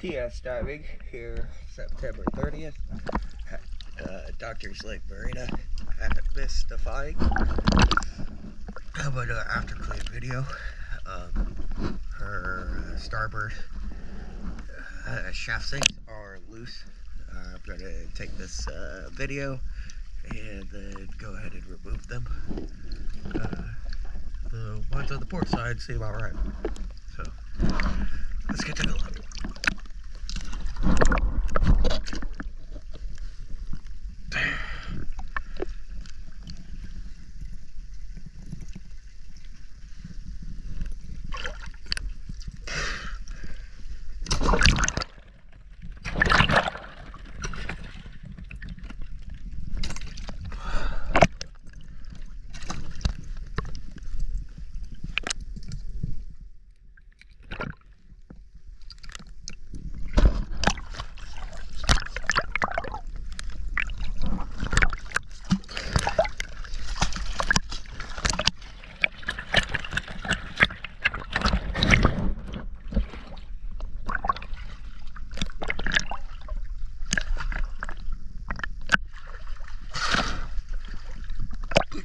TS diving here September 30th at Doctor's Lake Marina at Miss Defying. I'm going to do an after clean video. Her starboard shaft sinks are loose. I'm going to take this video and then go ahead and remove them. The ones on the port side seem alright. So let's get to the look.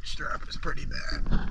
Strap is pretty bad.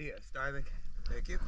Yes, diving. Thank you.